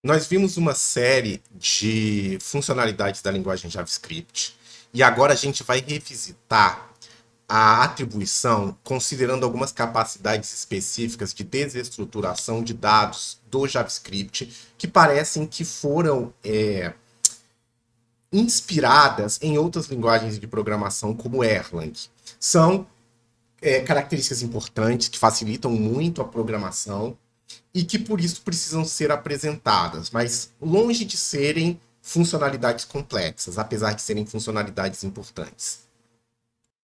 Nós vimos uma série de funcionalidades da linguagem JavaScript e agora a gente vai revisitar a atribuição considerando algumas capacidades específicas de desestruturação de dados do JavaScript que parecem que foram inspiradas em outras linguagens de programação como Erlang. São características importantes que facilitam muito a programação e que por isso precisam ser apresentadas, mas longe de serem funcionalidades complexas, apesar de serem funcionalidades importantes.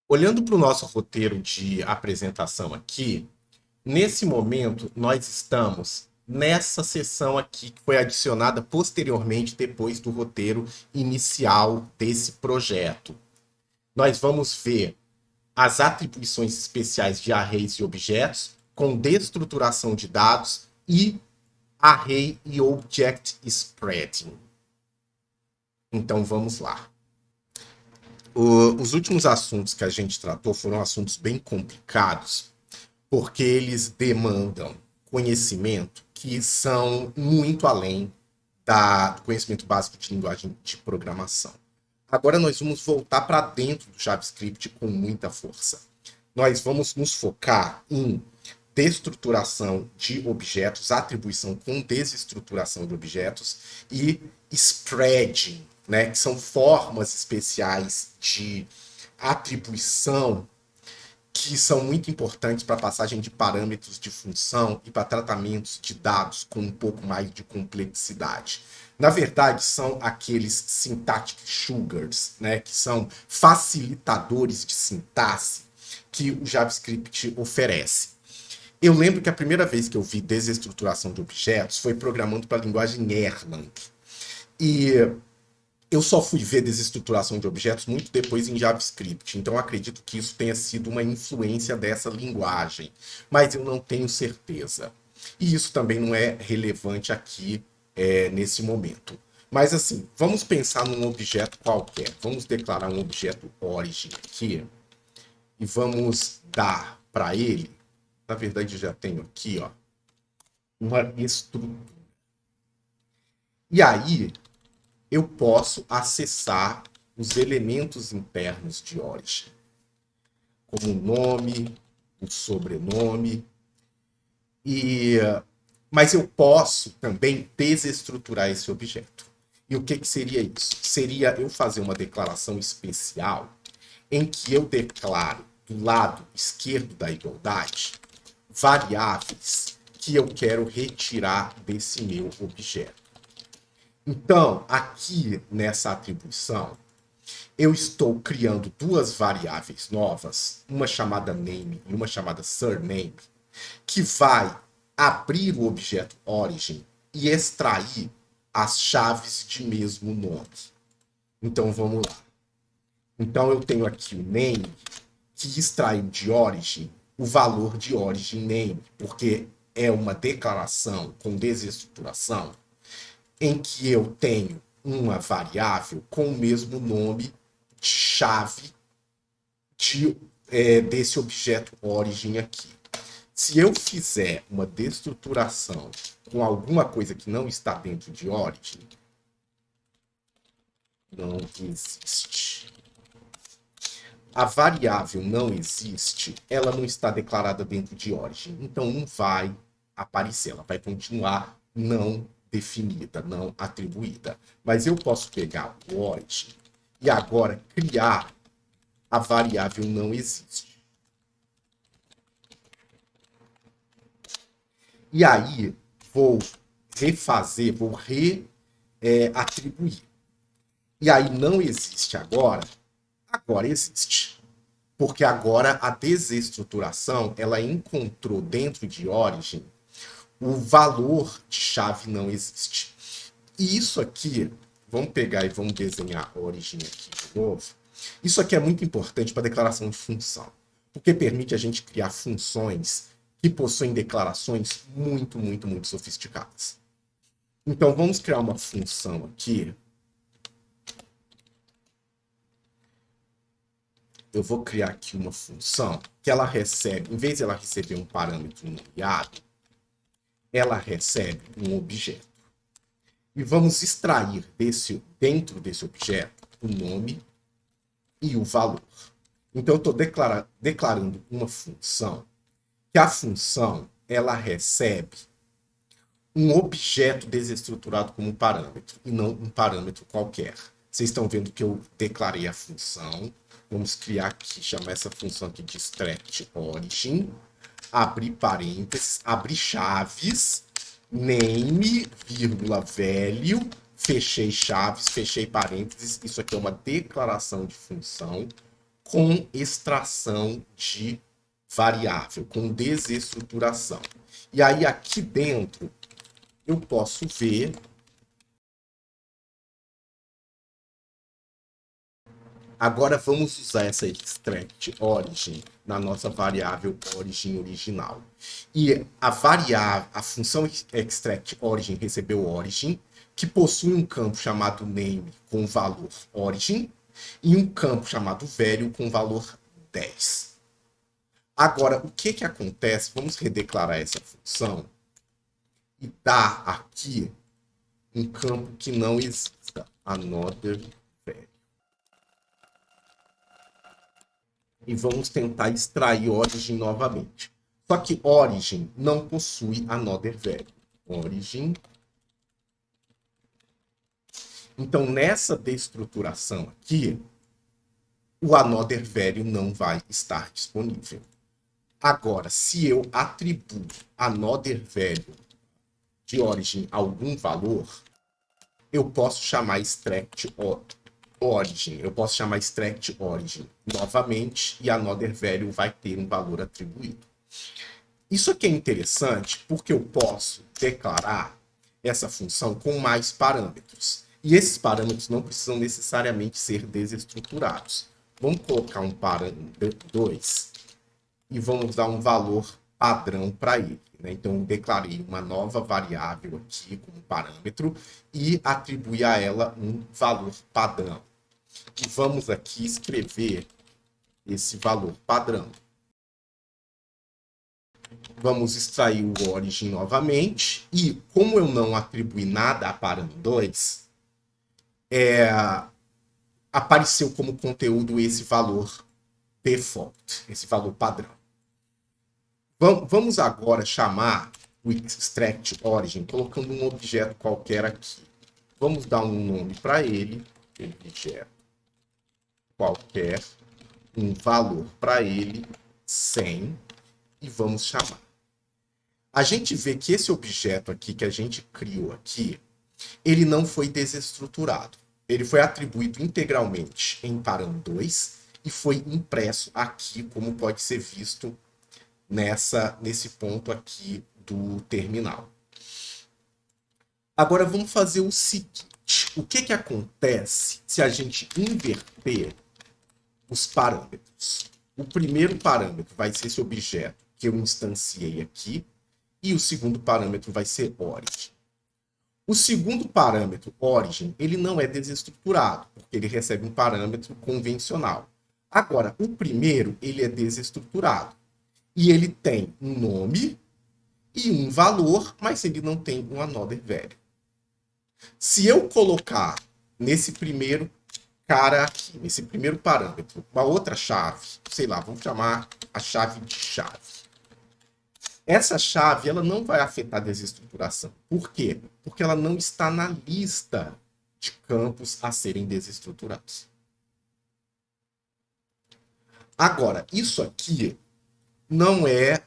Olhando para o nosso roteiro de apresentação aqui, nesse momento nós estamos nessa seção aqui que foi adicionada posteriormente depois do roteiro inicial desse projeto. Nós vamos ver as atribuições especiais de arrays e objetos com destruturação de dados e array e object spreading. Então vamos lá. Os últimos assuntos que a gente tratou foram assuntos bem complicados, porque eles demandam conhecimento que são muito além do conhecimento básico de linguagem de programação. Agora nós vamos voltar para dentro do JavaScript com muita força. Nós vamos nos focar em destruturação de objetos, atribuição com desestruturação de objetos e spreading, né, que são formas especiais de atribuição que são muito importantes para a passagem de parâmetros de função e para tratamentos de dados com um pouco mais de complexidade. Na verdade, são aqueles syntactic sugars, né, que são facilitadores de sintaxe que o JavaScript oferece. Eu lembro que a primeira vez que eu vi desestruturação de objetos foi programando para a linguagem Erlang. E eu só fui ver desestruturação de objetos muito depois em JavaScript, então acredito que isso tenha sido uma influência dessa linguagem, mas eu não tenho certeza. E isso também não é relevante aqui nesse momento. Mas assim, vamos pensar num objeto qualquer. Vamos declarar um objeto origin aqui e vamos dar para ele, na verdade eu já tenho aqui, ó, uma estrutura. E aí eu posso acessar os elementos internos de origin, como o nome, o sobrenome, mas eu posso também desestruturar esse objeto. E o que seria isso? Seria eu fazer uma declaração especial em que eu declaro do lado esquerdo da igualdade variáveis que eu quero retirar desse meu objeto. Então, aqui nessa atribuição, eu estou criando duas variáveis novas, uma chamada name e uma chamada surname, que vai abrir o objeto origin e extrair as chaves de mesmo nome. Então, vamos lá. Então, eu tenho aqui o name, que extraiu de origin o valor de origin name, porque é uma declaração com desestruturação em que eu tenho uma variável com o mesmo nome de chave desse objeto origin aqui. Se eu fizer uma destruturação com alguma coisa que não está dentro de origin, não existe. A variável não existe, ela não está declarada dentro de origin, então não vai aparecer, ela vai continuar não definida, não atribuída. Mas eu posso pegar o origin e agora criar a variável não existe. E aí vou refazer, vou reatribuir. E aí não existe agora existe. Porque agora a desestruturação, ela encontrou dentro de origin o valor de chave não existe. E isso aqui, vamos pegar e vamos desenhar origin aqui de novo. Isso aqui é muito importante para a declaração de função, porque permite a gente criar funções que possuem declarações muito, muito, muito sofisticadas. Então vamos criar uma função aqui. Eu vou criar aqui uma função que ela recebe, em vez de ela receber um parâmetro nomeado, ela recebe um objeto. E vamos extrair dentro desse objeto o nome e o valor. Então, eu estou declarando uma função, que a função ela recebe um objeto desestruturado como parâmetro, e não um parâmetro qualquer. Vocês estão vendo que eu declarei a função. Vamos criar aqui, chamar essa função aqui de extract origin, abrir parênteses, abrir chaves, name, vírgula, value, fechei chaves, fechei parênteses. Isso aqui é uma declaração de função com extração de variável, com desestruturação. E aí aqui dentro eu posso ver. Agora vamos usar essa extract origin na nossa variável origin original. E a função extract origin recebeu origin, que possui um campo chamado name com valor origin e um campo chamado value com valor 10. Agora, o que acontece? Vamos redeclarar essa função e dar aqui um campo que não exista, another value. E vamos tentar extrair origin novamente. Só que origin não possui another value. Origin. Então, nessa destruturação aqui, o another value não vai estar disponível. Agora, se eu atribuo another value de origin a algum valor, eu posso chamar extract origin. Eu posso chamar extract origin novamente e another value vai ter um valor atribuído. Isso aqui é interessante porque eu posso declarar essa função com mais parâmetros. E esses parâmetros não precisam necessariamente ser desestruturados. Vamos colocar um parâmetro 2 e vamos dar um valor padrão para ele. Né? Então, eu declarei uma nova variável aqui como parâmetro e atribuí a ela um valor padrão. E vamos aqui escrever esse valor padrão. Vamos extrair o origin novamente. E como eu não atribuí nada a param2, apareceu como conteúdo esse valor default, esse valor padrão. Vamos agora chamar o extract origin colocando um objeto qualquer aqui. Vamos dar um nome para ele, objeto qualquer, um valor para ele, 100, e vamos chamar. A gente vê que esse objeto aqui que a gente criou aqui, ele não foi desestruturado. Ele foi atribuído integralmente em param2 e foi impresso aqui, como pode ser visto nesse ponto aqui do terminal. Agora vamos fazer o seguinte. O que acontece se a gente inverter os parâmetros? O primeiro parâmetro vai ser esse objeto que eu instanciei aqui e o segundo parâmetro vai ser origin. O segundo parâmetro, origin, ele não é desestruturado, porque ele recebe um parâmetro convencional. Agora, o primeiro, ele é desestruturado. E ele tem um nome e um valor, mas ele não tem um another value. Se eu colocar nesse primeiro cara aqui, nesse primeiro parâmetro, uma outra chave, sei lá, vamos chamar a chave de chave. Essa chave ela não vai afetar a desestruturação. Por quê? Porque ela não está na lista de campos a serem desestruturados. Agora, isso aqui não é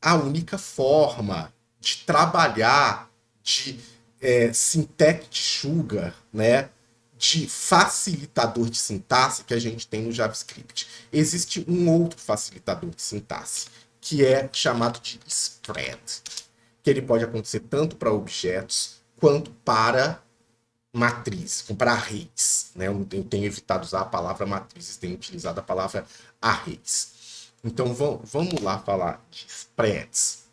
a única forma de trabalhar de syntactic sugar, né, de facilitador de sintaxe que a gente tem no JavaScript. Existe um outro facilitador de sintaxe, que é chamado de spread, que ele pode acontecer tanto para objetos quanto para matrizes, para arrays. Né? Eu tenho evitado usar a palavra matrizes, tenho utilizado a palavra arrays. Então, vamos lá falar de spreads.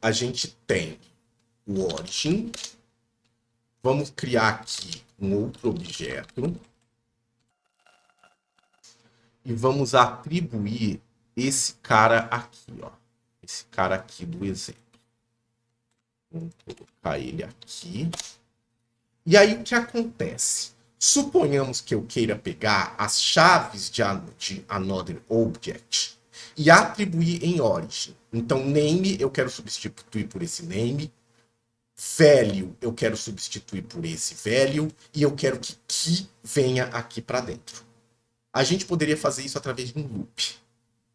A gente tem o origin. Vamos criar aqui um outro objeto. E vamos atribuir esse cara aqui, ó. Esse cara aqui do exemplo. Vamos colocar ele aqui. E aí o que acontece? Suponhamos que eu queira pegar as chaves de another object e atribuir em origin. Então, name eu quero substituir por esse name, value eu quero substituir por esse value e eu quero que key venha aqui para dentro. A gente poderia fazer isso através de um loop.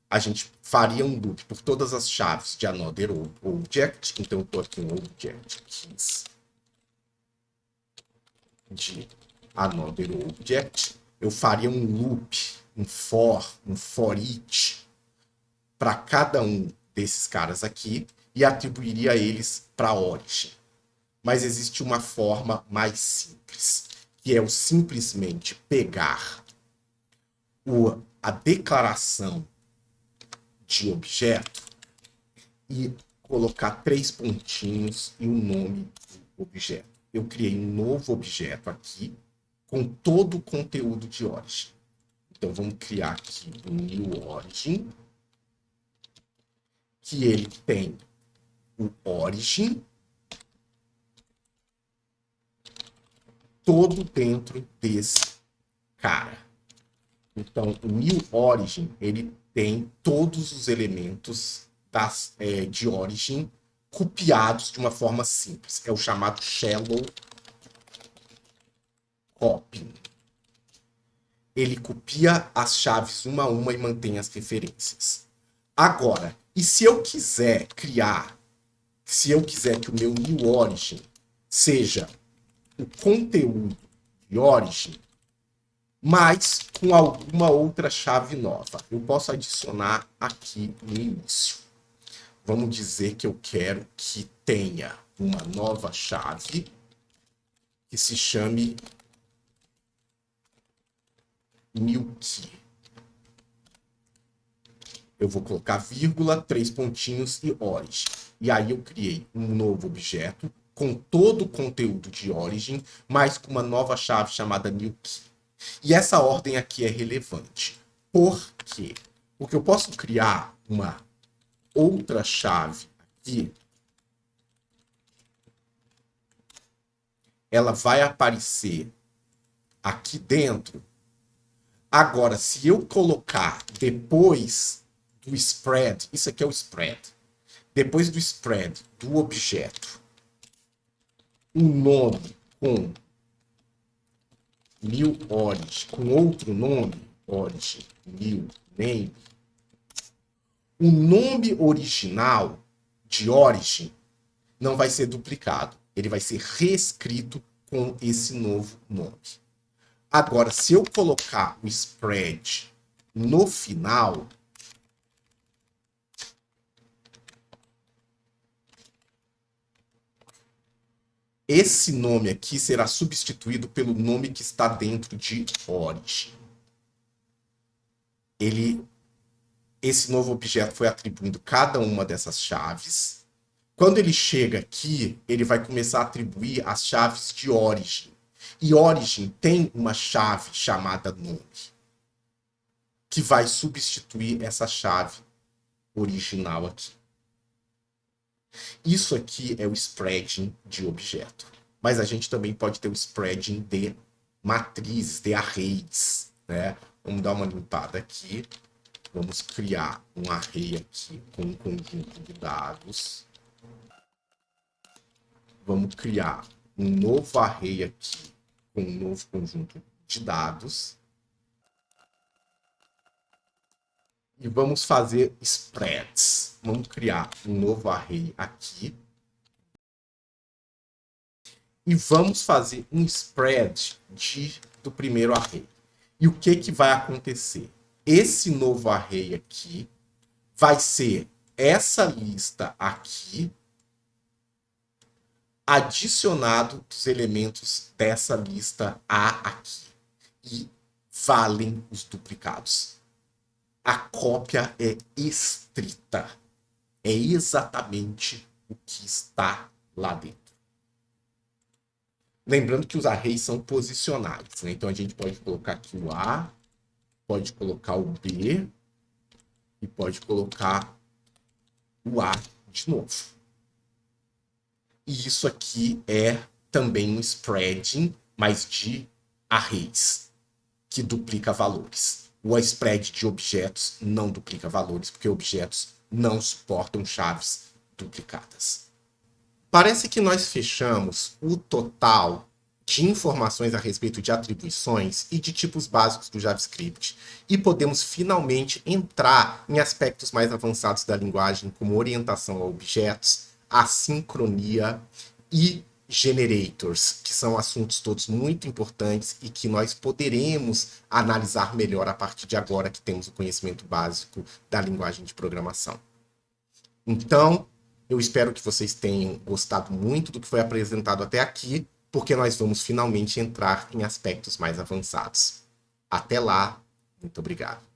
A gente faria um loop por todas as chaves de another object. Então, eu estou aqui em object keys de another object. Eu faria um loop, um for each para cada um desses caras aqui e atribuiria eles para origin. Mas existe uma forma mais simples, que é o simplesmente pegar a declaração de objeto e colocar 3 pontinhos e o nome do objeto. Eu criei um novo objeto aqui com todo o conteúdo de origin. Então, vamos criar aqui um new origin, que ele tem o origin todo dentro desse cara. Então, o new origin, ele tem todos os elementos de origin copiados de uma forma simples. É o chamado shallow copying. Ele copia as chaves uma a uma e mantém as referências. Agora, e se eu quiser criar, se eu quiser que o meu new origin seja o conteúdo de origin, mas com alguma outra chave nova, eu posso adicionar aqui no início. Vamos dizer que eu quero que tenha uma nova chave que se chame new key. Eu vou colocar vírgula, 3 pontinhos e origin. E aí eu criei um novo objeto com todo o conteúdo de origin, mas com uma nova chave chamada new key. E essa ordem aqui é relevante. Por quê? Porque eu posso criar uma outra chave aqui. Ela vai aparecer aqui dentro. Agora, se eu colocar depois do spread, isso aqui é o spread, depois do spread do objeto, um nome com new origin, com outro nome, origin, new name, o nome original de origin não vai ser duplicado. Ele vai ser reescrito com esse novo nome. Agora, se eu colocar o spread no final, esse nome aqui será substituído pelo nome que está dentro de origin. Esse novo objeto foi atribuindo cada uma dessas chaves. Quando ele chega aqui, ele vai começar a atribuir as chaves de origin. E origin tem uma chave chamada nome, que vai substituir essa chave original aqui. Isso aqui é o spreading de objeto. Mas a gente também pode ter o spreading de matrizes, de arrays, né? Vamos dar uma limpada aqui. Vamos criar um array aqui com um conjunto de dados. Vamos criar um novo array aqui com um novo conjunto de dados. E vamos fazer spreads. Vamos criar um novo array aqui. E vamos fazer um spread do primeiro array. E o que vai acontecer? Esse novo array aqui vai ser essa lista aqui, adicionado dos elementos dessa lista A aqui. E valem os duplicados. A cópia é estrita. É exatamente o que está lá dentro. Lembrando que os arrays são posicionais, né? Então a gente pode colocar aqui o A, pode colocar o B e pode colocar o A de novo. E isso aqui é também um spreading, mas de arrays, que duplica valores. O spread de objetos não duplica valores, porque objetos não suportam chaves duplicadas. Parece que nós fechamos o total de informações a respeito de atribuições e de tipos básicos do JavaScript. E podemos finalmente entrar em aspectos mais avançados da linguagem, como orientação a objetos, assincronia e generators, que são assuntos todos muito importantes e que nós poderemos analisar melhor a partir de agora que temos o conhecimento básico da linguagem de programação. Então, eu espero que vocês tenham gostado muito do que foi apresentado até aqui, porque nós vamos finalmente entrar em aspectos mais avançados. Até lá, muito obrigado.